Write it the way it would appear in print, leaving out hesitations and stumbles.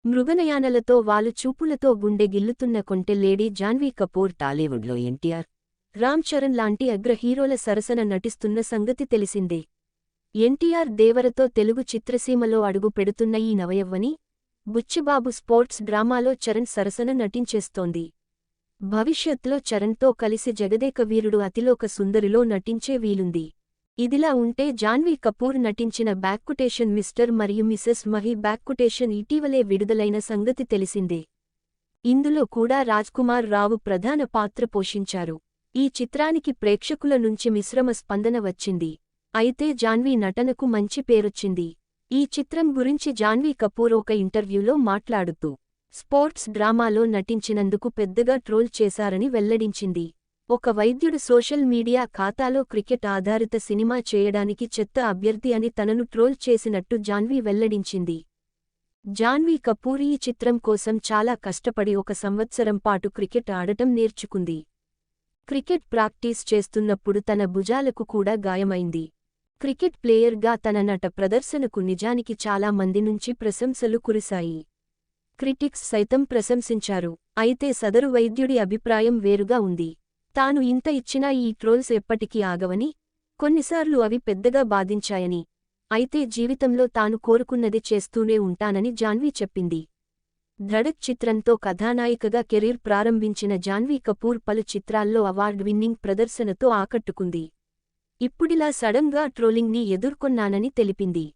మృగనయానలతో వాలు చూపులతో గుండె గిల్లుతున్న కొంటె లేడీ జాన్వీ కపూర్ టాలీవుడ్లో ఎన్టీఆర్, రామ్ చరణ్ లాంటి అగ్ర హీరోల సరసన నటిస్తున్న సంగతి తెలిసిందే. ఎన్టీఆర్ దేవరతో తెలుగు చిత్రసీమలో అడుగు పెడుతున్న ఈ నవయవ్వని, బుచ్చిబాబు స్పోర్ట్స్ డ్రామాలో చరణ్ సరసన నటించేస్తోంది. భవిష్యత్లో చరణ్తో కలిసి జగదేక వీరుడు అతిలోక సుందరిలో నటించే వీలుంది. ఇదిలా ఉంటే జాన్వీ కపూర్ నటించిన బ్యాక్కుటేషన్ మిస్టర్ మరియు మిసెస్ మహి బ్యాక్కుటేషన్ ఇటీవలే విడుదలైన సంగతి తెలిసిందే. ఇందులో కూడా రాజ్కుమార్ రావు ప్రధాన పాత్ర పోషించారు. ఈ చిత్రానికి ప్రేక్షకుల నుంచి మిశ్రమ స్పందన వచ్చింది. అయితే జాన్వీ నటనకు మంచి పేరొచ్చింది. ఈ చిత్రం గురించి జాన్వీ కపూర్ ఒక ఇంటర్వ్యూలో మాట్లాడుతూ, స్పోర్ట్స్ డ్రామాలో నటించినందుకు పెద్దగా ట్రోల్ చేశారని వెల్లడించింది. ఒక వైద్యుడు సోషల్ మీడియా ఖాతాలో క్రికెట్ ఆధారిత సినిమా చేయడానికి చెత్త అభ్యర్థి అని తనను ట్రోల్ చేసినట్టు జాన్వీ వెల్లడించింది. జాన్వీ కపూర్ ఈ చిత్రం కోసం చాలా కష్టపడి 1 సంవత్సరం పాటు క్రికెట్ ఆడటం నేర్చుకుంది. క్రికెట్ ప్రాక్టీస్ చేస్తున్నప్పుడు తన భుజాలకు కూడా గాయమైంది. క్రికెట్ ప్లేయర్గా తన నట ప్రదర్శనకు నిజానికి చాలా మంది నుంచి ప్రశంసలు కురిశాయి. క్రిటిక్స్ సైతం ప్రశంసించారు. అయితే సదరు వైద్యుడి అభిప్రాయం వేరుగా ఉంది. తాను ఇంత ఇచ్చినా ఈ ట్రోల్స్ ఎప్పటికీ ఆగవని, కొన్నిసార్లు అవి పెద్దగా బాధించాయని, అయితే జీవితంలో తాను కోరుకున్నది చేస్తూనే ఉంటానని జాన్వీ చెప్పింది. ధడక్ చిత్రంతో కథానాయికగా కెరీర్ ప్రారంభించిన జాన్వీ కపూర్ పలు చిత్రాల్లో అవార్డ్ విన్నింగ్ ప్రదర్శనతో ఆకట్టుకుంది. ఇప్పుడిలా సడన్గా ట్రోలింగ్ని ఎదుర్కొన్నానని తెలిపింది.